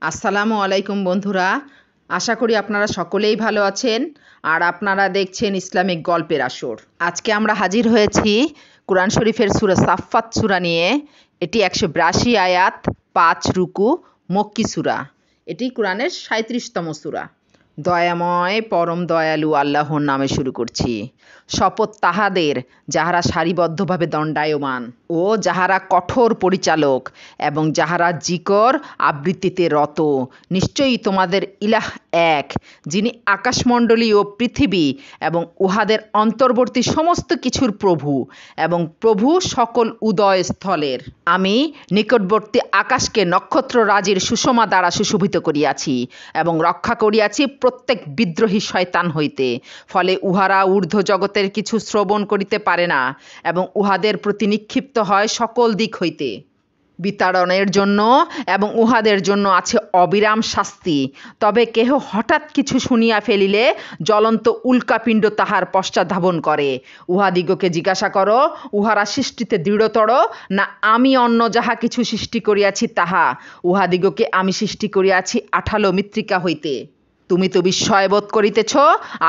আসসালামু আলাইকুম বন্ধুরা, আশা করি আপনারা সকলেই ভালো আছেন আর আপনারা দেখছেন ইসলামিক গল্পের আসর। আজকে আমরা হাজির হয়েছি কোরআন শরীফের সূরা সাফফাত সূরা নিয়ে। এটি 182 আয়াত, 5 রুকু, মক্কি সূরা। এটি কোরআনের 37তম সূরা। দয়াময় পরম দয়ালু আল্লাহর নামে শুরু করছি। শপথ তাহাদের যাহারা সারিবদ্ধভাবে দণ্ডায়মান ও যাহারা কঠোর পরিচালক এবং যাহারা জিকর আবৃত্তিতে রত। নিশ্চয়ই তোমাদের ইলাহ এক, যিনি আকাশমণ্ডলী ও পৃথিবী এবং উহাদের অন্তর্বর্তী সমস্ত কিছুর প্রভু এবং প্রভু সকল উদয় স্থলের। আমি নিকটবর্তী আকাশকে নক্ষত্ররাজির সুষমা দ্বারা সুশোভিত করিয়াছি এবং রক্ষা করিয়াছি প্রত্যেক বিদ্রোহী শয়তান হইতে। ফলে উহারা ঊর্ধ্ব জগতের কিছু শ্রবণ করিতে পারে না এবং উহাদের প্রতি নিক্ষিপ্ত হয় সকল দিক হইতে বিতাড়নের জন্য, এবং উহাদের জন্য আছে অবিরাম শাস্তি। তবে কেহ হঠাৎ কিছু শুনিয়া ফেলিলে জ্বলন্ত উল্কাপিণ্ড তাহার পশ্চাৎ ধাবন করে। উহাদিগকে জিজ্ঞাসা করো, উহারা সৃষ্টিতে দৃঢ়তর না আমি অন্য যাহা কিছু সৃষ্টি করিয়াছি তাহা? উহাদিগকে আমি সৃষ্টি করিয়াছি আঠালো মৃত্তিকা হইতে। তুমি তো বিস্ময়বোধ করিতেছ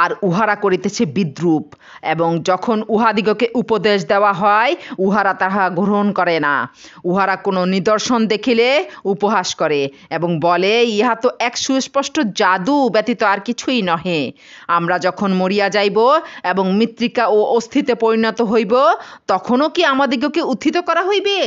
আর উহারা করিতেছে বিদ্রূপ। এবং যখন উহাদিগকে উপদেশ দেওয়া হয় উহারা তাহা গ্রহণ করে না। উহারা কোনো নিদর্শন দেখিলে উপহাস করে এবং বলে, ইহা তো এক সুস্পষ্ট জাদু ব্যতীত আর কিছুই নহে। আমরা যখন মরিয়া যাইব এবং মৃত্তিকা ও অস্থিতে পরিণত হইব, তখনও কি আমাদিগকে উত্থিত করা হইবে?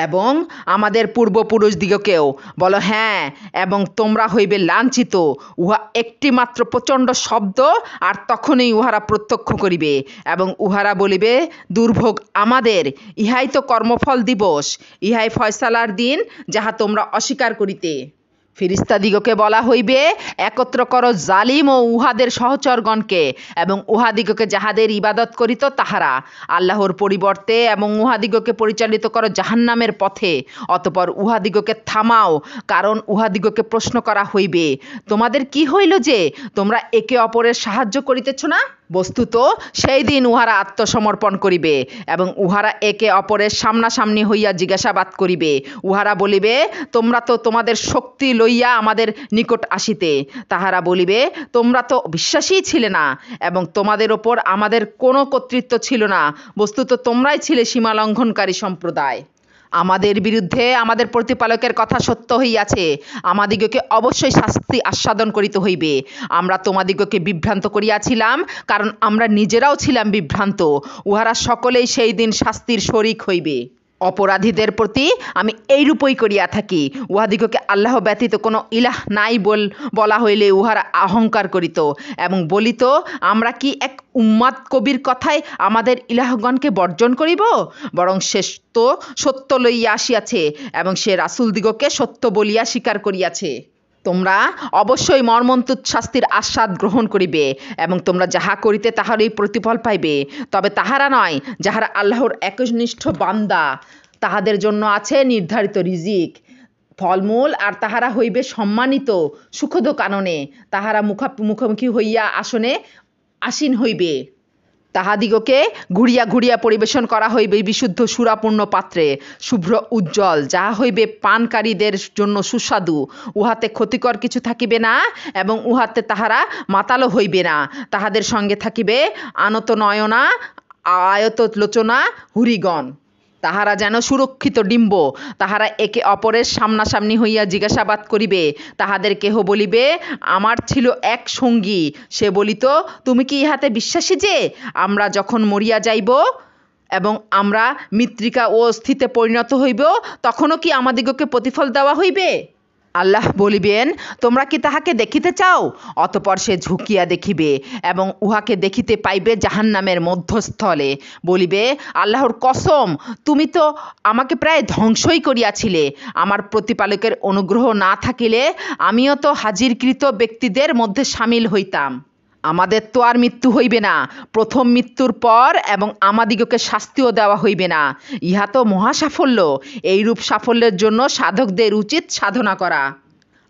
এবং আমাদের পূর্বপুরুষদিগকেও বলো, হ্যাঁ, এবং তোমরা হইবে লাঞ্ছিত। উহা একটি মাত্র প্রচণ্ড শব্দ, আর তখনই উহারা প্রত্যক্ষ করিবে এবং উহারা বলিবে, দুর্ভোগ আমাদের। ইহাই তো কর্মফল দিবস, ইহাই ফয়সালার দিন যাহা তোমরা অস্বীকার করিতে। ফিরিস্তাদিগকে বলা হইবে, একত্র করো জালিম ও উহাদের সহচরগণকে এবং উহাদিগকে যাহাদের ইবাদত করিত তাহারা আল্লাহর পরিবর্তে, এবং উহাদিগকে পরিচালিত করো জাহান্নামের পথে। অতঃপর উহাদিগকে থামাও, কারণ উহাদিগকে প্রশ্ন করা হইবে, তোমাদের কি হইল যে তোমরা একে অপরের সাহায্য করিতেছ না? বস্তুত সেই দিন উহারা আত্মসমর্পণ করিবে এবং উহারা একে অপরের সামনাসামনি হইয়া জিজ্ঞাসাবাদ করিবে। উহারা বলিবে, তোমরা তো তোমাদের শক্তি লইয়া আমাদের নিকট আসিতে। তাহারা বলিবে, তোমরা তো বিশ্বাসী ছিলে না এবং তোমাদের ওপর আমাদের কোনো কর্তৃত্ব ছিল না। বস্তুত তোমরাই ছিলে সীমালঙ্ঘনকারী সম্প্রদায়। আমাদের বিরুদ্ধে আমাদের প্রতিপালকের কথা সত্য হইয়াছে, আমাদিগকে অবশ্যই শাস্তি আস্বাদন করিতে হইবে। আমরা তোমাদিগকে বিভ্রান্ত করিয়াছিলাম, কারণ আমরা নিজেরাও ছিলাম বিভ্রান্ত। উহারা সকলেই সেই দিন শাস্তির শরিক হইবে। অপরাধীদের প্রতি আমি এইরূপই করিয়া থাকি। উহাদিগকে আল্লাহ ব্যতীত কোনো ইলাহ নাই বলা হইলে উহারা অহংকার করিত এবং বলিত, আমরা কি এক উম্মাদ কবির কথায় আমাদের ইলাহগণকে বর্জন করিব? বরং সে তো সত্য লইয়া আসিয়াছে এবং সে রাসূলদিগকে সত্য বলিয়া স্বীকার করিয়াছে। তোমরা অবশ্যই মর্মন্তুদ শাস্তির আস্বাদ গ্রহণ করিবে এবং তোমরা যাহা করিতে তাহারই প্রতিফল পাইবে। তবে তাহারা নয় যাহারা আল্লাহর একনিষ্ঠ বান্দা, তাহাদের জন্য আছে নির্ধারিত রিজিক, ফলমূল, আর তাহারা হইবে সম্মানিত সুখদ কাননে। তাহারা মুখোমুখি হইয়া আসনে আসীন হইবে। তাহাদিগকে ঘুরিয়া ঘুরিয়া পরিবেশন করা হইবে বিশুদ্ধ সুরাপূর্ণ পাত্রে, শুভ্র উজ্জ্বল, যাহা হইবে পানকারীদের জন্য সুস্বাদু। উহাতে ক্ষতিকর কিছু থাকিবে না এবং উহাতে তাহারা মাতালো হইবে না। তাহাদের সঙ্গে থাকিবে আনত নয়না, আয়ত লোচনা হুরিগণ। তাহারা যেন সুরক্ষিত ডিম্ব। তাহারা একে অপরের সামনাসামনি হইয়া জিজ্ঞাসাবাদ করিবে। তাহাদের কেহ বলিবে, আমার ছিল এক সঙ্গী, সে বলিত, তুমি কি ইহাতে বিশ্বাসী যে আমরা যখন মরিয়া যাইব এবং আমরা মৃত্তিকা ও অস্থিতে পরিণত হইব, তখনও কি আমাদিগকে প্রতিফল দেওয়া হইবে? আল্লাহ বলিবেন, তোমরা কি তাহাকে দেখিতে চাও? অতঃপর সে ঝুঁকিয়া দেখিবে এবং উহাকে দেখিতে পাইবে জাহান্নামের মধ্যস্থলে। বলিবে, আল্লাহর কসম, তুমি তো আমাকে প্রায় ধ্বংসই করিয়াছিলে। আমার প্রতিপালকের অনুগ্রহ না থাকিলে আমিও তো হাজিরকৃত ব্যক্তিদের মধ্যে সামিল হইতাম। আমাদের তো আর মৃত্যু হইবে না প্রথম মৃত্যুর পর, এবং আমাদিগকে শাস্তিও দেওয়া হইবে না। ইহা তো মহা সাফল্য। এইরূপ সাফল্যের জন্য সাধকদের উচিত সাধনা করা।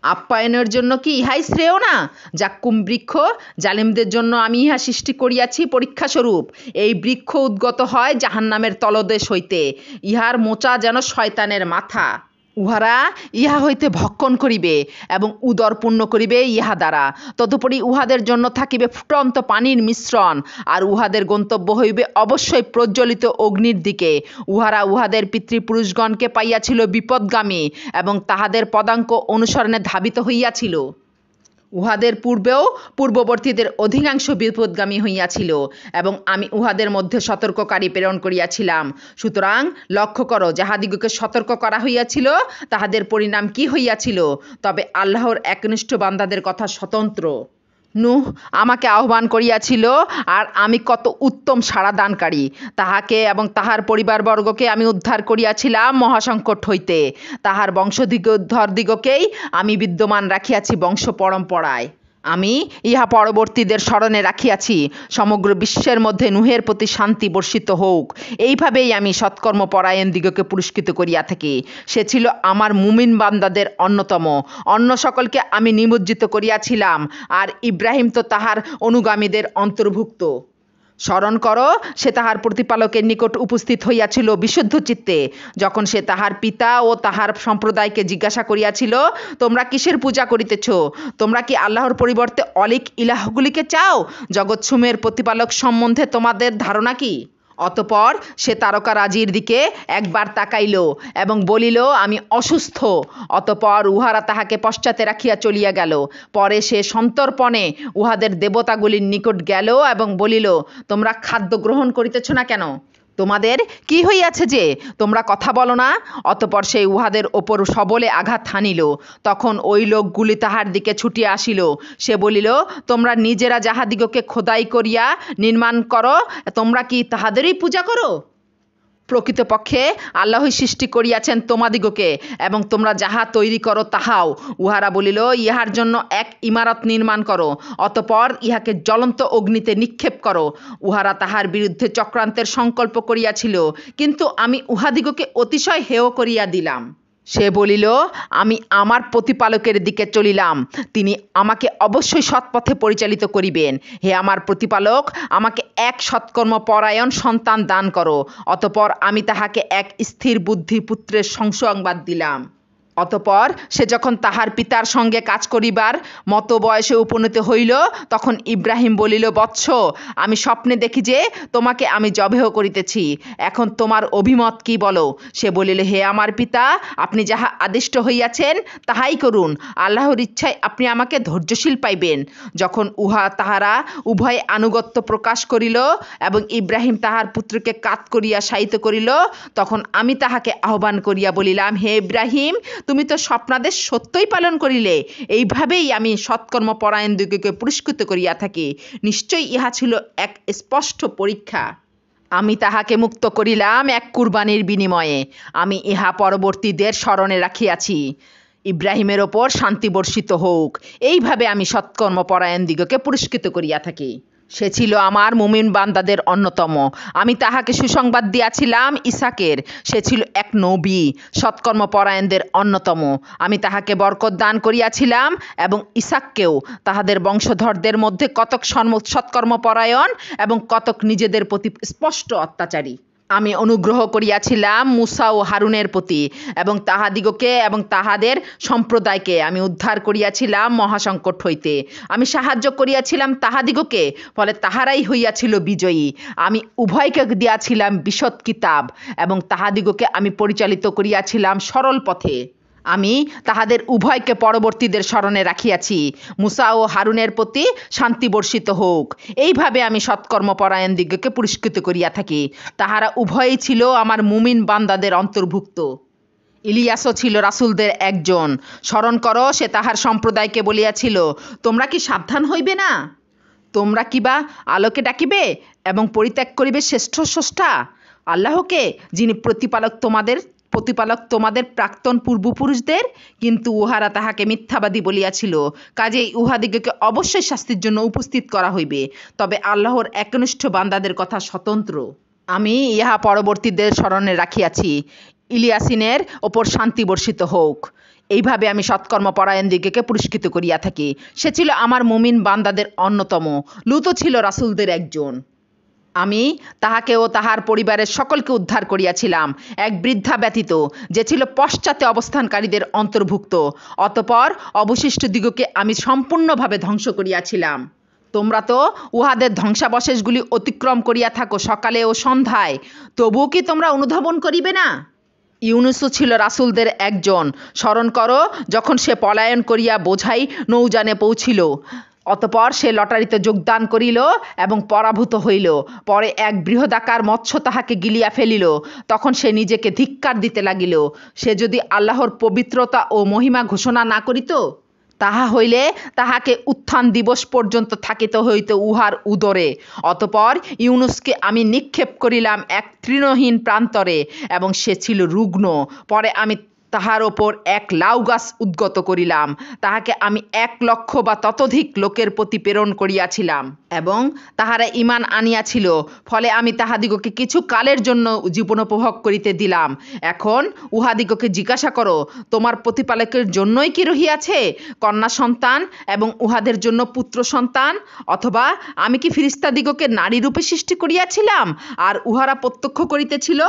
আপ্যায়নের জন্য কি ইহাই শ্রেয় না? জাক্কুম বৃক্ষ, জালিমদের জন্য আমি ইহা সৃষ্টি করিয়াছি পরীক্ষাস্বরূপ। এই বৃক্ষ উদ্গত হয় জাহান্নামের তলদেশ হইতে। ইহার মোচা যেন শয়তানের মাথা। উহারা ইহা হইতে ভক্ষণ করিবে এবং উদর পূর্ণ করিবে ইহা দ্বারা। তদুপরি উহাদের জন্য থাকিবে ফুটন্ত পানির মিশ্রণ, আর উহাদের গন্তব্য হইবে অবশ্যই প্রজ্বলিত অগ্নির দিকে। উহারা উহাদের পিতৃপুরুষগণকে পাইয়াছিল বিপদগামী এবং তাহাদের পদাঙ্ক অনুসরণে ধাবিত হইয়াছিল। উহাদের পূর্বেও পূর্ববর্তীদের অধিকাংশ বিপদগামী হইয়াছিল এবং আমি উহাদের মধ্যে সতর্ককারী প্রেরণ করিয়াছিলাম। সুতরাং লক্ষ্য করো, যাহাদিগকে সতর্ক করা হইয়াছিল তাহাদের পরিণাম কি হইয়াছিল। তবে আল্লাহর একনিষ্ঠ বান্দাদের কথা স্বতন্ত্র। নূহ আমাকে আহ্বান করিয়াছিল, আর আমি কত উত্তম সাড়া দানকারী। তাহাকে এবং তাহার পরিবারবর্গকে আমি উদ্ধার করিয়াছিলাম মহাসংকট হইতে। তাহার বংশধরদিগকেই আমি বিদ্যমান রাখিয়াছি বংশ পরম্পরায়। আমি ইহা পরবর্তীদের স্মরণে রাখিয়াছি। সমগ্র বিশ্বের মধ্যে নূহের প্রতি শান্তি বর্ষিত হোক। এইভাবেই আমি সৎকর্মপরায়ণ দিগকে পুরস্কৃত করিয়া থাকি। সে ছিল আমার মুমিন বান্দাদের অন্যতম। অন্য সকলকে আমি নিমজ্জিত করিয়াছিলাম, আর ইব্রাহিম তো তাহার অনুগামীদের অন্তর্ভুক্ত। স্মরণ করো, সে তাহার প্রতিপালকের নিকট উপস্থিত হইয়াছিল বিশুদ্ধ চিত্তে। যখন সে তাহার পিতা ও তাহার সম্প্রদায়কে জিজ্ঞাসা করিয়াছিল, তোমরা কিসের পূজা করিতেছ? তোমরা কি আল্লাহর পরিবর্তে অলিক ইলাহগুলিকে চাও? জগৎসমূহের প্রতিপালক সম্বন্ধে তোমাদের ধারণা কি? অতঃপর সে তারকারাজির দিকে একবার তাকাইল এবং বলিল, আমি অসুস্থ। অতঃপর উহারা তাহাকে পশ্চাতে রাখিয়া চলিয়া গেল। পরে সে সন্তর্পণে উহাদের দেবতাগুলির নিকট গেল এবং বলিল, তোমরা খাদ্য গ্রহণ করিতেছ না কেন? তোমাদের কি হইয়াছে যে তোমরা কথা বলো না? অতঃপর সেই উহাদের ওপর সবলে আঘাত হানিল। তখন ওই লোকগুলি তাহার দিকে ছুটিয়া আসিল। সে বলিল, তোমরা নিজেরা যাহাদিগকে খোদাই করিয়া নির্মাণ করো, তোমরা কি তাহাদেরই পূজা করো? প্রকৃতপক্ষে আল্লাহই সৃষ্টি করিয়াছেন তোমাদিগকে, এবং তোমরা যাহা তৈরি করো তাহাও। উহারা বলিল, ইহার জন্য এক ইমারত নির্মাণ করো, অতঃপর ইহাকে জ্বলন্ত অগ্নিতে নিক্ষেপ করো। উহারা তাহার বিরুদ্ধে চক্রান্তের সংকল্প করিয়াছিল, কিন্তু আমি উহাদিগকে অতিশয় হেয় করিয়া দিলাম। সে বলিল, আমি আমার প্রতিপালকের দিকে চলিলাম, তিনি আমাকে অবশ্যই সৎপথে পরিচালিত করিবেন। হে আমার প্রতিপালক, আমাকে এক সৎকর্মপরায়ণ সন্তান দান করো। অতঃপর আমি তাহাকে এক স্থির বুদ্ধি পুত্রের সুসংবাদ দিলাম। অতঃপর সে যখন তাহার পিতার সঙ্গে কাজ করিবার মতো বয়সে উপনীত হইল, তখন ইব্রাহিম বলিল, বৎস, আমি স্বপ্নে দেখি যে তোমাকে আমি জবেহ করিতেছি। এখন তোমার অভিমত কি বলো? সে বলিল, হে আমার পিতা, আপনি যাহা আদিষ্ট হইয়াছেন তাহাই করুন। আল্লাহর ইচ্ছায় আপনি আমাকে ধৈর্যশীল পাইবেন। যখন তাহারা উভয়ে আনুগত্য প্রকাশ করিল এবং ইব্রাহিম তাহার পুত্রকে কাত করিয়া শায়িত করিল, তখন আমি তাহাকে আহ্বান করিয়া বলিলাম, হে ইব্রাহিম, তুমি তো স্বপ্নাদেশ সত্যই পালন করিলে। এইভাবেই আমি সৎকর্মপরায়ণ দিগকে পুরস্কৃত করিয়া থাকি। নিশ্চয়ই ইহা ছিল এক স্পষ্ট পরীক্ষা। আমি তাহাকে মুক্ত করিলাম এক কুরবানির বিনিময়ে। আমি ইহা পরবর্তীদের স্মরণে রাখিয়াছি। ইব্রাহিমের ওপর শান্তি বর্ষিত হোক। এইভাবে আমি সৎকর্মপরায়ণ দিগকে পুরস্কৃত করিয়া থাকি। সে ছিল আমার মুমিন বান্দাদের অন্যতম। আমি তাহাকে সুসংবাদ দিয়াছিলাম ইসাকের। সে ছিল এক নবী, সৎকর্মপরায়ণদের অন্যতম। আমি তাহাকে বরকত দান করিয়াছিলাম এবং ইসাককেও। তাহাদের বংশধরদের মধ্যে কতক সৎকর্মপরায়ণ এবং কতক নিজেদের প্রতি স্পষ্ট অত্যাচারী। আমি অনুগ্রহ করিয়াছিলাম মূসা ও হারুনের প্রতি, এবং তাহাদিগকে এবং তাহাদের সম্প্রদায়কে আমি উদ্ধার করিয়াছিলাম মহাসংকট হইতে। আমি সাহায্য করিয়াছিলাম তাহাদিগকে, ফলে তাহারাই হইয়াছিল বিজয়ী। আমি উভয়কে দিয়াছিলাম বিশদ কিতাব, এবং তাহাদিগকে আমি পরিচালিত করিয়াছিলাম সরল পথে। আমি তাহাদের উভয়কে পরবর্তীদের স্মরণে রাখিয়াছি। মূসা ও হারুনের প্রতি শান্তি বর্ষিত হোক। এইভাবে আমি সৎকর্মপরায়ণ দিগকে পুরস্কৃত করিয়া থাকি। তাহারা উভয়ই ছিল আমার মুমিন বান্দাদের অন্তর্ভুক্ত। ইলিয়াসও ছিল রাসূলদের একজন। স্মরণ করো, সে তাহার সম্প্রদায়কে বলিয়াছিল, তোমরা কি সাবধান হইবে না? তোমরা কিবা আলোকে ডাকিবে এবং পরিত্যাগ করিবে শ্রেষ্ঠ স্রষ্টা আল্লাহকে, যিনি প্রতিপালক তোমাদের প্রাক্তন পূর্বপুরুষদের? কিন্তু উহারা তাহাকে মিথ্যাবাদী বলিয়াছিল। কাজেই উহাদিগকে অবশ্যই শাস্তির জন্য উপস্থিত করা হইবে। তবে আল্লাহর একনিষ্ঠ বান্দাদের কথা স্বতন্ত্র। আমি ইহা পরবর্তীদের স্মরণে রাখিয়াছি। ইলিয়াসিনের ওপর শান্তি বর্ষিত হোক। এইভাবে আমি সৎকর্মপরায়ণ দিগকে পুরস্কৃত করিয়া থাকি। সে ছিল আমার মুমিন বান্দাদের অন্যতম। লূতও ছিল রাসূলদের একজন। আমি তাহাকে ও তাহার পরিবারের সকলকে উদ্ধার করিয়াছিলাম, এক বৃদ্ধা ব্যতীত, যে ছিল পশ্চাতে অবস্থানকারীদের অন্তর্ভুক্ত। অতঃপর অবশিষ্ট দিগকে আমি সম্পূর্ণভাবে ধ্বংস করিয়াছিলাম। তোমরা তো উহাদের ধ্বংসাবশেষগুলি অতিক্রম করিয়া থাকো সকালে ও সন্ধ্যায়, তবুও কি তোমরা অনুধাবন করিবে না? ইউনুসও ছিল রাসূলদের একজন। স্মরণ করো, যখন সে পলায়ন করিয়া বোঝাই নৌযানে পৌঁছিল। অতঃপর সে লটারিতে যোগদান করিল এবং পরাভূত হইল। পরে এক বৃহদাকার মৎস্য তাহাকে গিলিয়া ফেলিল। তখন সে নিজেকে ধিক্কার দিতে লাগিল। সে যদি আল্লাহর পবিত্রতা ও মহিমা ঘোষণা না করিত, তাহা হইলে তাহাকে উত্থান দিবস পর্যন্ত থাকিতে হইত উহার উদরে। অতঃপর ইউনুসকে আমি নিক্ষেপ করিলাম এক তৃণহীন প্রান্তরে, এবং সে ছিল রুগ্ন। পরে আমি তাহার ওপর এক লাউ গাছ উদ্গত করিলাম। তাহাকে আমি 1,00,000 বা ততোধিক লোকের প্রতি প্রেরণ করিয়াছিলাম, এবং তাহারা ঈমান আনিয়াছিল। ফলে আমি তাহাদিগকে কিছু কালের জন্য জীবনোপভোগ করিতে দিলাম। এখন উহাদিগকে জিজ্ঞাসা করো, তোমার প্রতিপালকের জন্যই কি রহিয়াছে কন্যা সন্তান এবং উহাদের জন্য পুত্র সন্তান? অথবা আমি কি ফিরিস্তাদিগকে নারী রূপে সৃষ্টি করিয়াছিলাম, আর উহারা প্রত্যক্ষ করিতেছিল?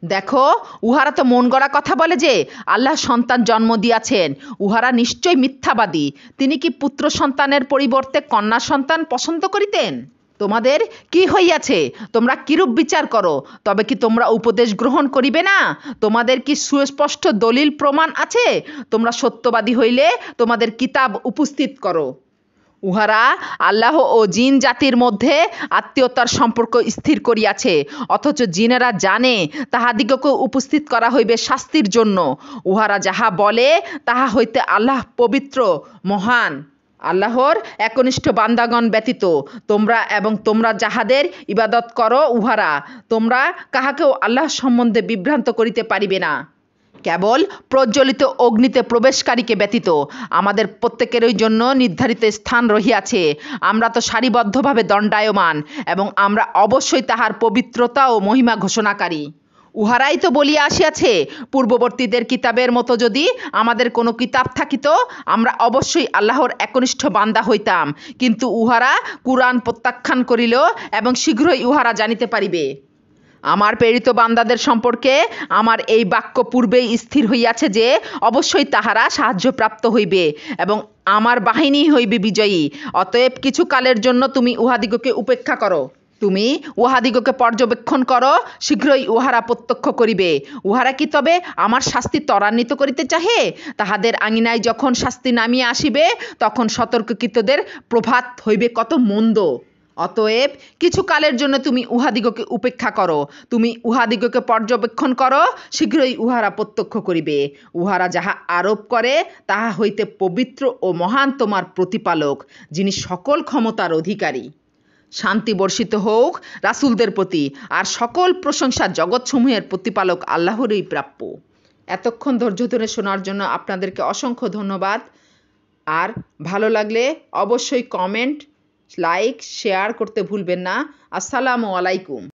দেখো, উহারা তো মন গড়া কথা বলে যে আল্লাহ সন্তান জন্ম দিয়াছেন। উহারা নিশ্চয় মিথ্যাবাদী। তিনি কি পুত্র সন্তানের পরিবর্তে কন্যা সন্তান পছন্দ করিতেন? তোমাদের কি হইয়াছে? তোমরা কিরূপ বিচার করো? তবে কি তোমরা উপদেশ গ্রহণ করিবে না? তোমাদের কি সুস্পষ্ট দলিল প্রমাণ আছে? তোমরা সত্যবাদী হইলে তোমাদের কিতাব উপস্থিত করো। উহারা আল্লাহ ও জিন জাতির মধ্যে আত্মীয়তার সম্পর্ক স্থির করিয়াছে, অথচ জিনেরা জানে তাহাদিগকে উপস্থিত করা হইবে শাস্তির জন্য। উহারা যাহা বলে তাহা হইতে আল্লাহ পবিত্র, মহান। আল্লাহর একনিষ্ঠ বান্দাগণ ব্যতীত তোমরা এবং তোমরা যাহাদের ইবাদত করো উহারা, তোমরা কাহাকেও আল্লাহ সম্বন্ধে বিভ্রান্ত করিতে পারিবে না, কেবল প্রজ্বলিত অগ্নিতে প্রবেশকারীকে ব্যতীত। আমাদের প্রত্যেকেরই জন্য নির্ধারিত স্থান রহিয়াছে। আমরা তো সারিবদ্ধভাবে দণ্ডায়মান, এবং আমরা অবশ্যই তাহার পবিত্রতা ও মহিমা ঘোষণাকারী। উহারাই তো বলিয়া আসিয়াছে, পূর্ববর্তীদের কিতাবের মতো যদি আমাদের কোনো কিতাব থাকিত, আমরা অবশ্যই আল্লাহর একনিষ্ঠ বান্দা হইতাম। কিন্তু উহারা কুরআন প্রত্যাখ্যান করিল, এবং শীঘ্রই উহারা জানিতে পারিবে। আমার প্রেরিত বান্দাদের সম্পর্কে আমার এই বাক্য পূর্বেই স্থির হইয়াছে যে অবশ্যই তাহারা সাহায্যপ্রাপ্ত হইবে, এবং আমার বাহিনী হইবে বিজয়ী। অতএব কিছু কালের জন্য তুমি উহাদিগকে উপেক্ষা করো। তুমি উহাদিগকে পর্যবেক্ষণ করো, শীঘ্রই উহারা প্রত্যক্ষ করিবে। উহারা কি তবে আমার শাস্তি ত্বরান্বিত করিতে চাহে? তাহাদের আঙিনায় যখন শাস্তি নামিয়া আসিবে, তখন সতর্ককৃতদের প্রভাত হইবে কত মন্দ। অতএব কিছু কালের জন্য তুমি উহাদিগকে উপেক্ষা করো। তুমি উহাদিগকে পর্যবেক্ষণ করো, শীঘ্রই উহারা প্রত্যক্ষ করিবে। উহারা যাহা আরোপ করে তাহা হইতে পবিত্র ও মহান তোমার প্রতিপালক, যিনি সকল ক্ষমতার অধিকারী। শান্তি বর্ষিত হোক রাসূলদের প্রতি, আর সকল প্রশংসা জগৎসমূহের প্রতিপালক আল্লাহরই প্রাপ্য। এতক্ষণ ধৈর্য ধরে শোনার জন্য আপনাদেরকে অসংখ্য ধন্যবাদ। আর ভালো লাগলে অবশ্যই কমেন্ট, লাইক, শেয়ার করতে ভুলবেন না। আসসালামু আলাইকুম।